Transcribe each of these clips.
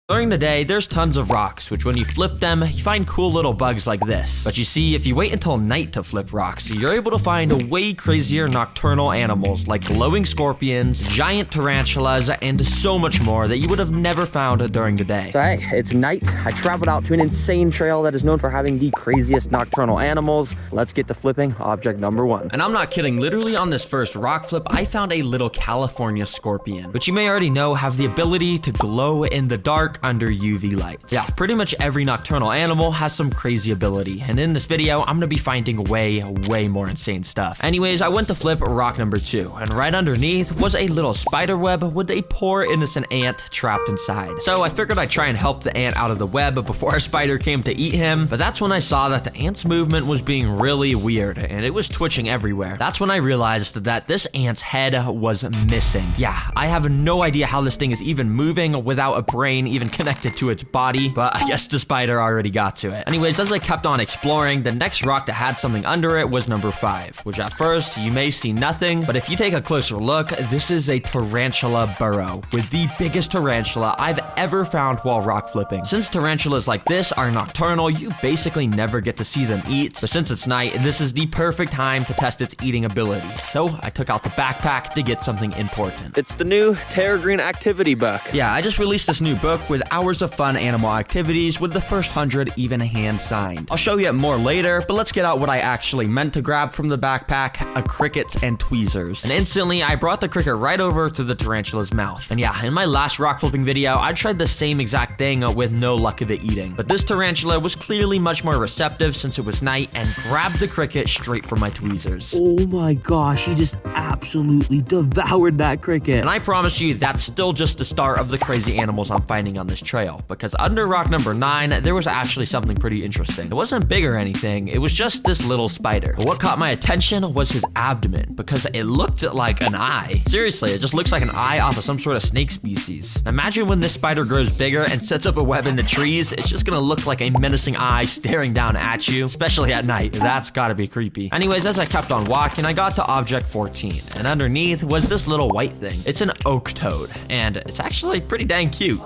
During the day, there's tons of rocks, which when you flip them, you find cool little bugs like this. But you see, if you wait until night to flip rocks, you're able to find way crazier nocturnal animals like glowing scorpions, giant tarantulas, and so much more that you would have never found during the day. So hey, it's night. I traveled out to an insane trail that is known for having the craziest nocturnal animals. Let's get to flipping object number 1. And I'm not kidding, literally on this first rock flip, I found a little California scorpion, which you may already know have the ability to glow in the dark under UV lights. Yeah, pretty much every nocturnal animal has some crazy ability, and in this video, I'm gonna be finding way more insane stuff. Anyways, I went to flip rock number 2, and right underneath was a little spider web with a poor innocent ant trapped inside. So I figured I'd try and help the ant out of the web before a spider came to eat him, but that's when I saw that the ant's movement was being really weird, and it was twitching everywhere. That's when I realized that this ant's head was missing. Yeah, I have no idea how this thing is even moving without a brain even connected to its body, but I guess the spider already got to it. Anyways, as I kept on exploring, the next rock that had something under it was number 5, which at first you may see nothing, but if you take a closer look, this is a tarantula burrow with the biggest tarantula I've ever found while rock flipping. Since tarantulas like this are nocturnal, you basically never get to see them eat, so since it's night, this is the perfect time to test its eating ability. So I took out the backpack to get something important. It's the new Terragreen activity book. Yeah, I just released this new book with hours of fun animal activities with the first 100 even hand signed. I'll show you it more later, but let's get out what I actually meant to grab from the backpack, a crickets and tweezers. And instantly, I brought the cricket right over to the tarantula's mouth. And yeah, in my last rock flipping video, I tried the same exact thing with no luck of it eating. But this tarantula was clearly much more receptive since it was night and grabbed the cricket straight from my tweezers. Oh my gosh, he just absolutely devoured that cricket. And I promise you, that's still just the start of the crazy animals I'm finding on this trail, because under rock number 9, there was actually something pretty interesting. It wasn't big or anything, it was just this little spider. But what caught my attention was his abdomen, because it looked like an eye. Seriously, it just looks like an eye off of some sort of snake species. Imagine when this spider grows bigger and sets up a web in the trees, it's just gonna look like a menacing eye staring down at you, especially at night. That's gotta be creepy. Anyways, as I kept on walking, I got to object 14, and underneath was this little white thing. It's an oak toad, and it's actually pretty dang cute.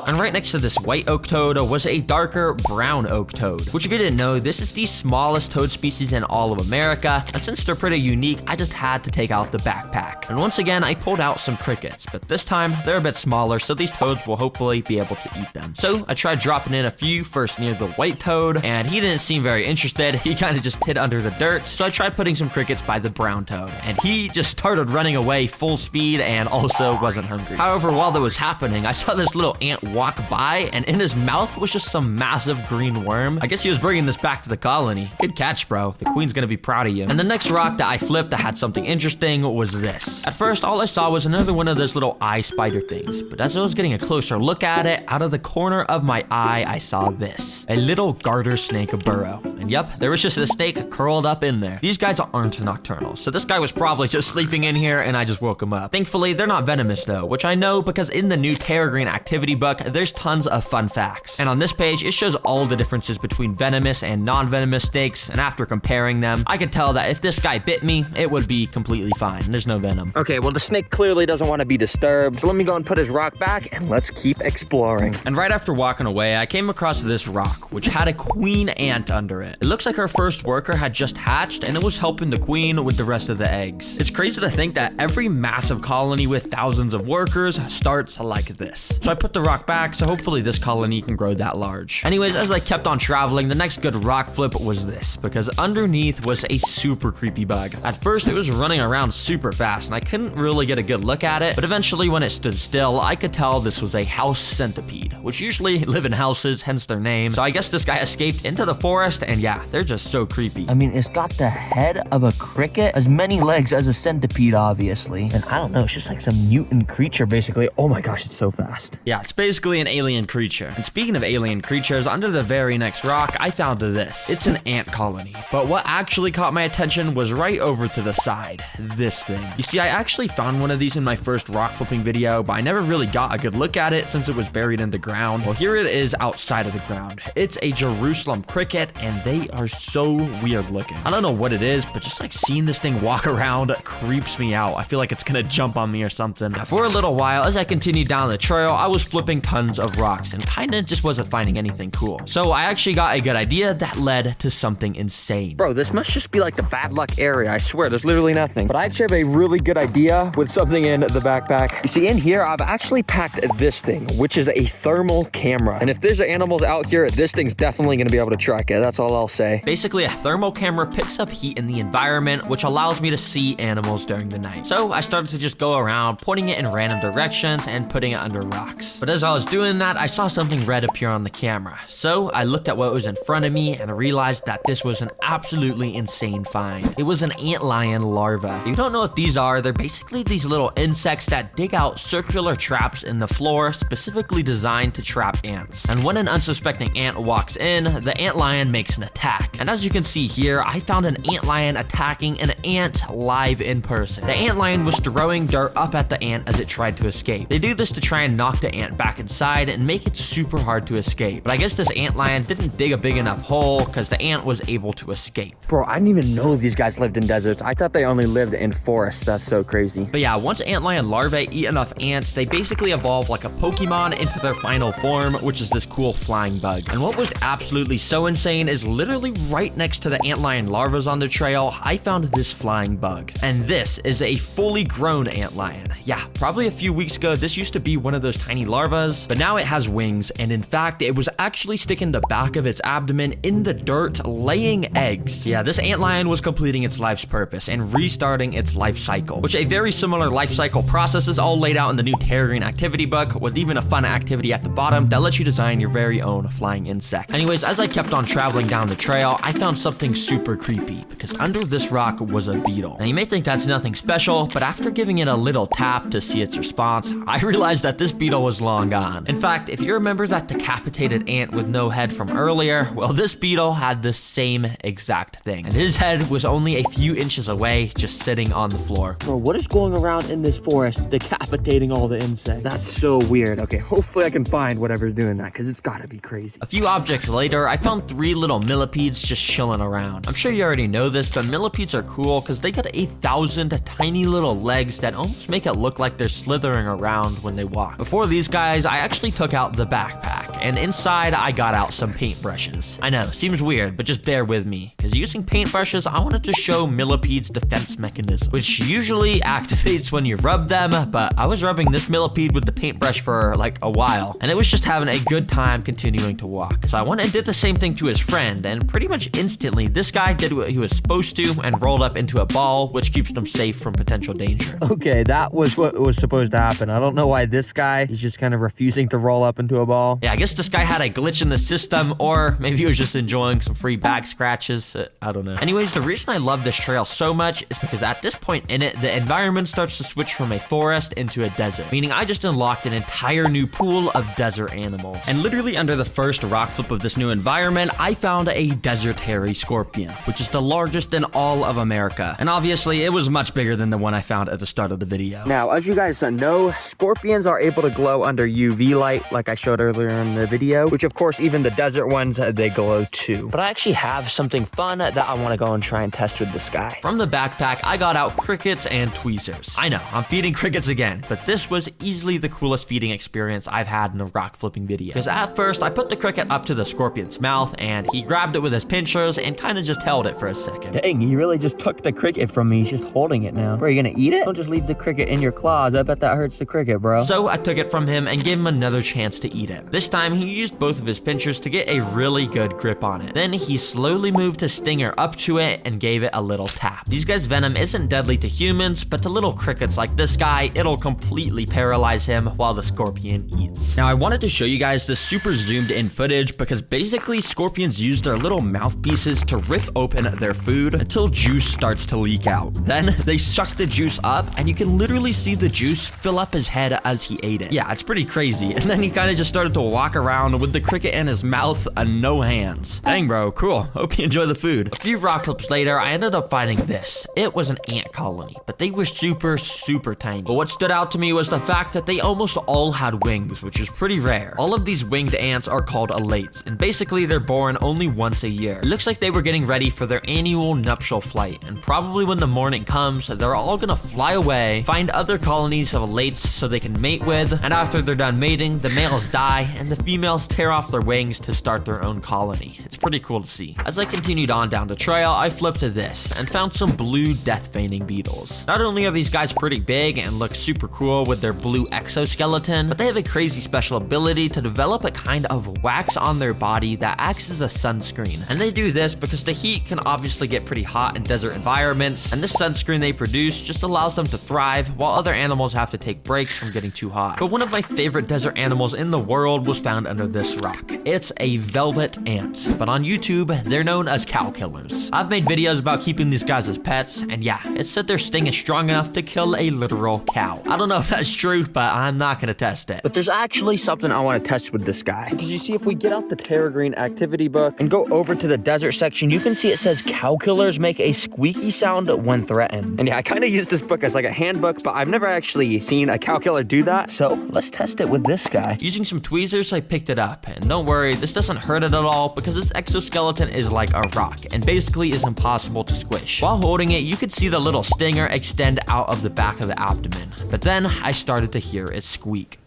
And right next to this white oak toad was a darker brown oak toad, which if you didn't know, this is the smallest toad species in all of America, and since they're pretty unique, I just had to take out the backpack. And once again, I pulled out some crickets, but this time they're a bit smaller, so these toads will hopefully be able to eat them. So I tried dropping in a few first near the white toad, and he didn't seem very interested. He kind of just hid under the dirt, so I tried putting some crickets by the brown toad, and he just started running away full speed and also wasn't hungry. However, while that was happening, I saw this little ant walk by, and in his mouth was just some massive green worm. I guess he was bringing this back to the colony. Good catch, bro. The queen's gonna be proud of you. And the next rock that I flipped that had something interesting was this. At first, all I saw was another one of those little eye spider things, but as I was getting a closer look at it, out of the corner of my eye, I saw this. A little garter snake burrow. And yep, there was just a snake curled up in there. These guys aren't nocturnal, so this guy was probably just sleeping in here and I just woke him up. Thankfully, they're not venomous though, which I know because in the new Terragreen activity book, there's tons of fun facts. And on this page, it shows all the differences between venomous and non-venomous snakes, and after comparing them, I could tell that if this guy bit me, it would be completely fine. There's no venom. Okay, well the snake clearly doesn't want to be disturbed, so let me go and put his rock back and let's keep exploring. And right after walking away, I came across this rock, which had a queen ant under it. It looks like her first worker had just hatched, and it was helping the queen with the rest of the eggs. It's crazy to think that every massive colony with thousands of workers starts like this. So I put the rock back, so hopefully this colony can grow that large. Anyways, as I kept on traveling, the next good rock flip was this, because underneath was a super creepy bug. At first, it was running around super fast, and I couldn't really get a good look at it, but eventually when it stood still, I could tell this was a house centipede, which usually live in houses, hence their name. So I guess this guy escaped into the forest, and yeah, they're just so creepy. I mean, it's got the head of a cricket, as many legs as a centipede, obviously. And I don't know, it's just like some mutant creature, basically. Oh my gosh, it's so fast. Yeah, it's basically an alien creature. And speaking of alien creatures, under the very next rock, I found this. It's an ant colony. But what actually caught my attention was right over to the side. This thing. You see, I actually found one of these in my first rock flipping video, but I never really got a good look at it since it was buried in the ground. Well, here it is outside of the ground. It's a Jerusalem cricket, and they are so weird looking. I don't know what it is, but just like seeing this thing walk around creeps me out. I feel like it's gonna jump on me or something. For a little while, as I continued down the trail, I was flipping tons of rocks and kinda just wasn't finding anything cool. So I actually got a good idea that led to something insane. Bro, this must just be like the bad luck area. I swear, there's literally nothing. But I actually have a really good idea with something in the backpack. You see, in here, I've actually packed this thing, which is a thermal camera. And if there's animals out here, this thing's definitely gonna be able to track it. That's all I'll say. Basically, a thermal camera picks up heat in the environment, which allows me to see animals during the night. So I started to just go around, pointing it in random directions and putting it under rocks. But as I was doing that, I saw something red appear on the camera. So I looked at what was in front of me and realized that this was an absolutely insane find. It was an antlion larva. If you don't know what these are, they're basically these little insects that dig out circular traps in the floor, specifically designed to trap ants. And when an unsuspecting ant walks in, the antlion makes an attack. And as you can see here, I found an antlion attacking an ant live in person. The antlion was throwing dirt up at the ant as it tried to escape. They do this to try and knock the ant back inside and make it super hard to escape. But I guess this antlion didn't dig a big enough hole because the ant was able to escape. Bro, I didn't even know these guys lived in deserts. I thought they only lived in forests. That's so crazy. But yeah, once antlion larvae eat enough ants, they basically evolve like a Pokemon into their final form, which is this cool flying bug. And what was absolutely so insane is literally right next to the antlion larvas on the trail, I found this flying bug. And this is a fully grown antlion. Yeah, probably a few weeks ago, this used to be one of those tiny larvas, but now it has wings, and in fact, it was actually sticking the back of its abdomen in the dirt, laying eggs. Yeah, this antlion was completing its life's purpose and restarting its life cycle, which a very similar life cycle process is all laid out in the new Terragreen activity book, with even a fun activity at the bottom that lets you design your very own flying insect. Anyways, as I kept on traveling down the trail, I found something super creepy, because under this rock was a beetle. Now you may think that's nothing special, but after giving it a little tap to see its response, I realized that this beetle was long gone. In fact, if you remember that decapitated ant with no head from earlier, well, this beetle had the same exact thing, and his head was only a few inches away, just sitting on the floor. Bro, what is going around in this forest decapitating all the insects? That's so weird. Okay, hopefully I can find whatever's doing that, because it's gotta be crazy. A few objects later, I found 3 little millipedes just chilling around. I'm sure you already know this, but millipedes are cool because they got 1,000 tiny little legs that almost make it look like they're slithering around when they walk. Before these guys, I actually took out the backpack, and inside I got out some paintbrushes. I know, seems weird, but just bear with me, because using paintbrushes, I wanted to show millipedes' defense mechanism, which usually activates when you rub them, but I was rubbing this millipede with the paintbrush for like a while, and it was just having a good time continuing to walk. So I went and did the same thing to his friend, and pretty much instantly, this guy did what he was supposed to and rolled up into a ball, which keeps them safe from potential danger. Okay, that was what was supposed to happen. I don't know why this guy is just kind of refusing to roll up into a ball. Yeah, I guess this guy had a glitch in the system, or maybe he was just enjoying some free back scratches. I don't know. Anyways, the reason I love this trail so much is because at this point in it, the environment starts to switch from a forest into a desert, meaning I just unlocked an entire new pool of desert animals. And literally under the first rock flip of this new environment, I found a desert hairy scorpion, which is the largest in all of America. And obviously, it was much bigger than the one I found at the start of the video. Now, as you guys know, scorpions are able to glow under UV light, like I showed earlier in the video, which of course, even the desert ones, they glow too. But I actually have something fun that I want to go and try and test with this guy. From the backpack, I got out crickets and tweezers. I know, I'm feeding crickets again, but this was easily the coolest feeding experience I've had in a rock flipping video. Because at first, I put the cricket up to the scorpion's mouth, and he grabbed it with his pinchers and kind of just held it for a second. Dang, he really just took the cricket from me. He's just holding it now. Bro, are you gonna eat it? Don't just leave the cricket in your claws. I bet that hurts the cricket, bro. So I took it from him and gave him another chance to eat it. This time, he used both of his pinchers to get a really good grip on it. Then he slowly moved his stinger up to it and gave it a little tap. These guys' venom isn't deadly to humans, but to little crickets like this guy, it'll completely paralyze him while the scorpion eats. Now, I wanted to show you guys this super zoomed in footage because basically scorpions use their little mouthpieces to rip open their food until juice starts to leak out. Then they suck the juice up, and you can literally see the juice fill up his head as he ate it. Yeah, it's pretty crazy. And then he kind of just started to walk walk around with the cricket in his mouth and no hands. Dang, bro, cool. Hope you enjoy the food. A few rock clips later, I ended up finding this. It was an ant colony, but they were super tiny. But what stood out to me was the fact that they almost all had wings, which is pretty rare. All of these winged ants are called elates, and basically they're born only once a year. It looks like they were getting ready for their annual nuptial flight, and probably when the morning comes, they're all gonna fly away, find other colonies of elates so they can mate with, and after they're done mating, the males die, and the females tear off their wings to start their own colony. It's pretty cool to see. As I continued on down the trail, I flipped to this, and found some blue death feigning beetles. Not only are these guys pretty big and look super cool with their blue exoskeleton, but they have a crazy special ability to develop a kind of wax on their body that acts as a sunscreen. And they do this because the heat can obviously get pretty hot in desert environments, and this sunscreen they produce just allows them to thrive while other animals have to take breaks from getting too hot. But one of my favorite desert animals in the world was found under this rock. It's a velvet ant, but on YouTube, they're known as cow killers. I've made videos about keeping these guys as pets, and yeah, it said their sting is strong enough to kill a literal cow. I don't know if that's true, but I'm not gonna test it. But there's actually something I want to test with this guy. Because you see, if we get out the Terragreen activity book and go over to the desert section, you can see it says cow killers make a squeaky sound when threatened. And yeah, I kind of use this book as like a handbook, but I've never actually seen a cow killer do that. So let's test it with this guy. Using some tweezers, I picked it up. And don't worry, this doesn't hurt it at all because this exoskeleton is like a rock and basically is impossible to squish. While holding it, you could see the little stinger extend out of the back of the abdomen. But then I started to hear it squeak.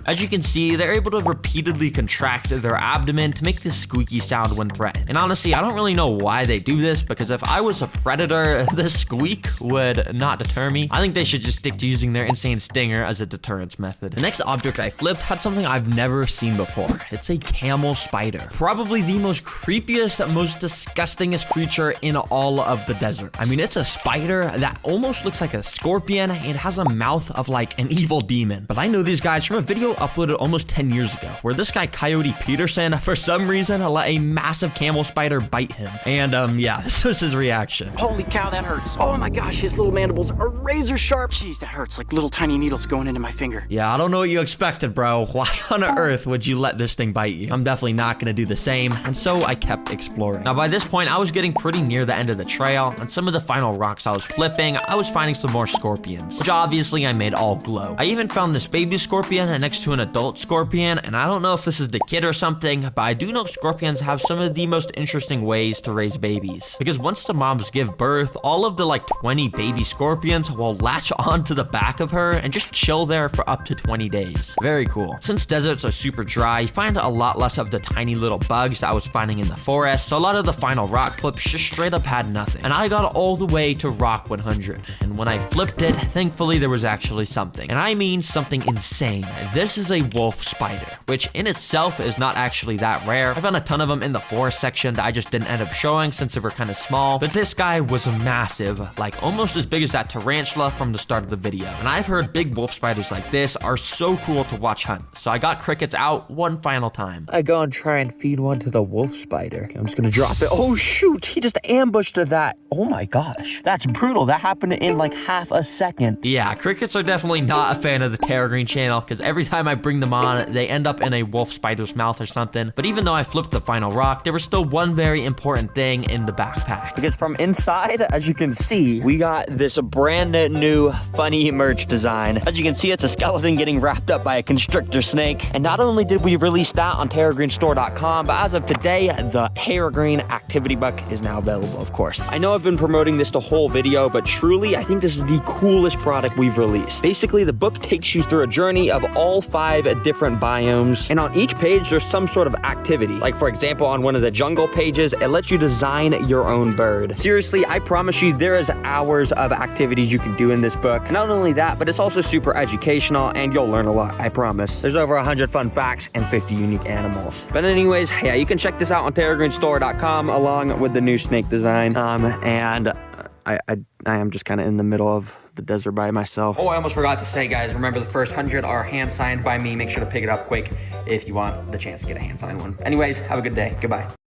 As you can see, they're able to repeatedly contract their abdomen to make this squeaky sound when threatened. And honestly, I don't really know why they do this, because if I was a predator, this squeak would not deter me. I think they should just stick to using their insane stinger as a deterrence method. The next object I flipped had something I've never seen before. It's a camel spider. Probably the most creepiest, most disgustingest creature in all of the desert. I mean, it's a spider that almost looks like a scorpion and has a mouth of like an evil demon. But I know these guys from a video uploaded almost 10 years ago, where this guy Coyote Peterson, for some reason, let a massive camel spider bite him. And yeah, this was his reaction. Holy cow, that hurts. Oh my gosh, his little mandibles are razor sharp. Jeez, that hurts, like little tiny needles going into my finger. Yeah, I don't know what you expected, bro. Why on earth would you let this thing bite you? I'm definitely not gonna do the same, and so I kept exploring. Now, by this point, I was getting pretty near the end of the trail, and some of the final rocks I was flipping, I was finding some more scorpions, which obviously I made all glow. I even found this baby scorpion next to an adult scorpion, and I don't know if this is the kid or something, but I do know scorpions have some of the most interesting ways to raise babies. Because once the moms give birth, all of the like 20 baby scorpions will latch onto the back of her and just chill there for up to 20 days. Very cool. Since deserts are super dry, you find a lot less of the tiny little bugs that I was finding in the forest, so a lot of the final rock flips just straight up had nothing. And I got all the way to rock 100, and when I flipped it, thankfully there was actually something. And I mean something insane. This is a wolf spider, which in itself is not actually that rare. I found a ton of them in the forest section that I just didn't end up showing since they were kind of small, but this guy was massive, like almost as big as that tarantula from the start of the video. And I've heard big wolf spiders like this are so cool to watch hunt, so I got crickets out one final time. I go and try and feed one to the wolf spider. Okay, I'm just gonna drop it. Oh shoot, he just ambushed that. Oh my gosh, that's brutal. That happened in like half a second. Yeah, crickets are definitely not a fan of the Terragreen channel, because every time I bring them on, they end up in a wolf spider's mouth or something. But even though I flipped the final rock, there was still one very important thing in the backpack. Because from inside, as you can see, we got this brand new funny merch design. As you can see, it's a skeleton getting wrapped up by a constrictor snake. And not only did we release that on terragreenstore.com, but as of today, the Terragreen activity book is now available, of course. I know I've been promoting this the whole video, but truly, I think this is the coolest product we've released. Basically, the book takes you through a journey of all 5 different biomes, and on each page there's some sort of activity. Like for example, on one of the jungle pages, it lets you design your own bird. Seriously, I promise you there is hours of activities you can do in this book. Not only that, but it's also super educational and you'll learn a lot, I promise. There's over 100 fun facts and 50 unique animals. But anyways, yeah, you can check this out on terragreenstore.com along with the new snake design. And I am just kind of in the middle of the desert by myself. Oh, I almost forgot to say, guys, remember the first 100 are hand signed by me. Make sure to pick it up quick if you want the chance to get a hand signed one. Anyways, have a good day. Goodbye.